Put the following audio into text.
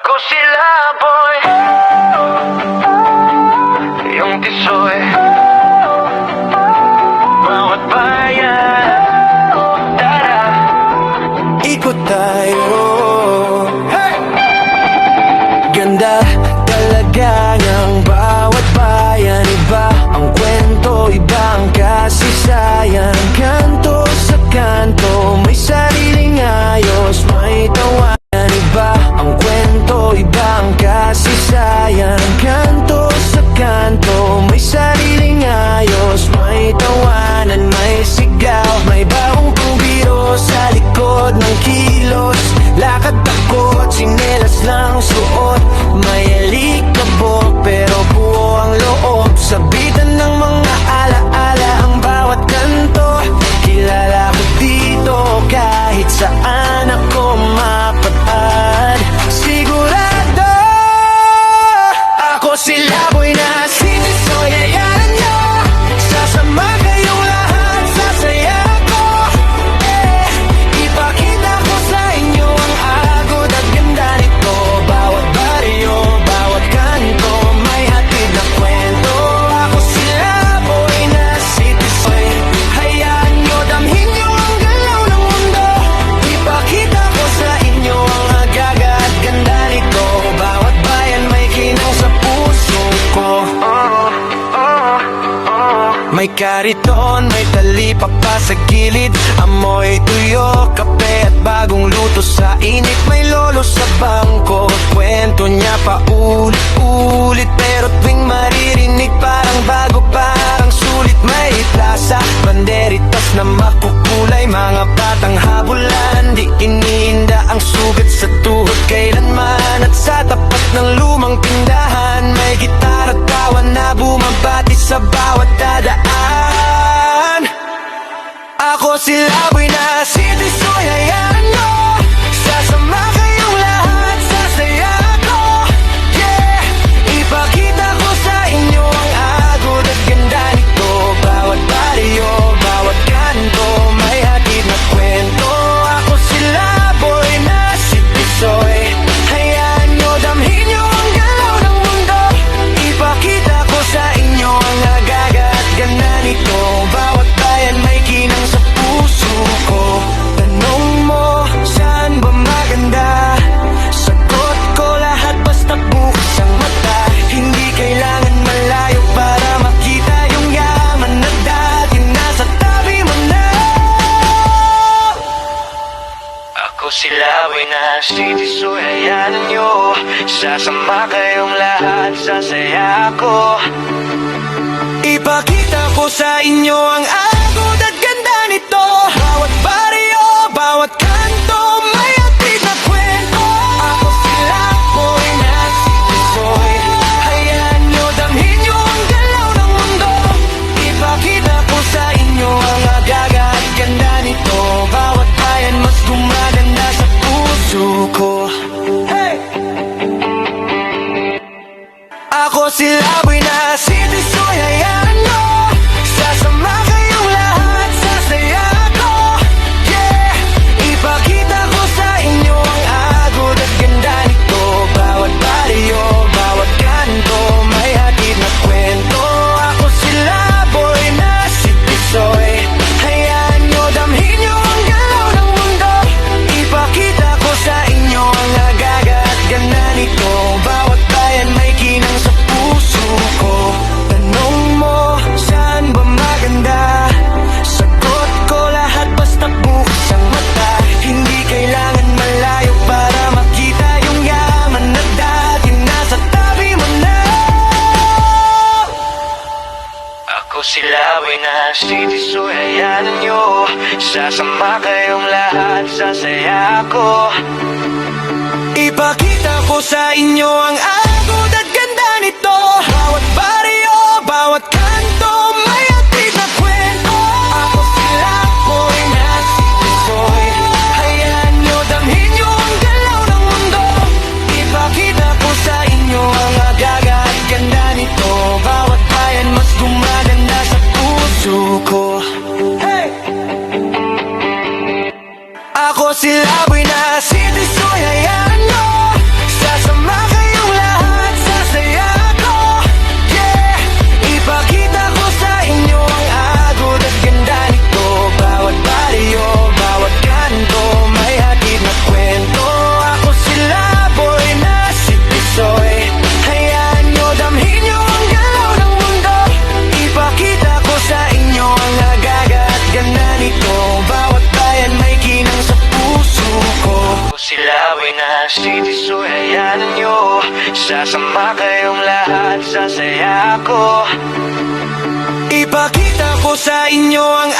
Ako sila boy, yung tisoy, bawat bayan. Tara, Ikot tayo. Hey! Ganda talaga ng bawat bayan. Iba ang kwento, iba ang kasaysayan. Kanto sa kanto, may sariling ayos, may tawanan. Iba ang kwento, iba ang kasaysayan. Kanto sa kanto, may sariling ayos, may tawanan, may sigaw, may bagong pambiro sa likod ng kilos. Lakad ako at sinelas lang suot, may alikabok pero buo ang loob. Sabitan ng mga alaala ang bawat kanto. Kilala ko dito kahit saan ako mapadpad. Sigurado ako sila boy na sinisoy. Ayan nyo, sasama kayong lahat, sasaya ko. Ipakita ko sa inyo ang agod at ganda nito. Bawat baryo, bawat kanto, may hatid na kwento. Ako sila boy na sinisoy. Hayaan nyo, damhin nyo ang galaw ng mundo. Ipakita ko sa inyo ang agaga at ganda nito. Bawat bayan may kinang sa puso ko. May kariton, may talipapa pa sa gilid. Amoy tuyo, kape at bagong luto sa init. May lolo sa bangko, kwento niya pa ulit. Pero tuwing maririnig parang bago, parang sulit. May plaza, banderitas na makukulay. Mga batang habulan, di iniinda ang sugat sa tuhod kailanman. At sa tapat ng lumang tindahan, may gitara at tawa na bumabati sa bawat dadaan. Ako sila boy na sinisoy. Hayaan nyo, sasama kayong lahat, sasaya ko. Yeah, ipakita ko sa inyo ang agod at ganda nito. Bawat baryo, bawat kanto, may hatid na kwento. Ako sila boy na sinisoy. Hayaan nyo, damhin nyo ang galaw ng mundo. Ipakita ko sa inyo ang agaga at ganda nito. Bawat bayan may kinang sa puso ko. Tanong mo, saan ba maganda? Sagot ko lahat basta bukas ang mata. Hindi kailangan malayo para makita yung yaman na dati nasa tabi mo na. ako sila boy na sinisoy. Hayaan nyo, sasama kayong lahat, sasaya ko. Ipakita ko sa inyo ang agod at ganda nito. Bawat baryo, bawat kanto, may hatid na kwento. Ako sila boy na sinisoy. Hayaan nyo, damhin nyo ang galaw ng mundo. Ipakita ko sa inyo ang agaga at ganda nito. Bawat bayan mas gumaganda sa puso ko. Hey! Ako sila boy na sinisoy. Hayaan nyo, sasama kayong lahat, sasaya ko. Yeah, ipakita ko sa inyo ang agod at ganda nito. Bawat baryo, bawat kanto, may hatid na kwento. Ako sila boy na sinisoy. Hayaan nyo, damhin nyo ang galaw ng mundo. Ipakita ko sa inyo ang agaga at ganda nito. Bawat bayan may kinang sa puso ko. Tanong mo, saan ba maganda? Sagot ko lahat basta bukas ang mata. Hindi kailangan malayo para makita yung yaman na dati nasa tabi mo na. Ako sila boy na sinisoy. Hayaan nyo, sasama kayong lahat, sasaya ko. Ipakita ko sa inyo ang agod at ganda nito. Bawat baryo, bawat kanto, may hatid na kwento. Ako sila boy na sinisoy. Hayaan nyo, damhin nyo ang galaw ng mundo. Ipakita ko sa inyo ang agaga at ganda nito. Bawat bayan mas gumaganda sa puso ko. Hey! Ako sila boy na sinisoy. Hayaan nyo, sasama sasaya ako. Ipakita ko sa inyo ang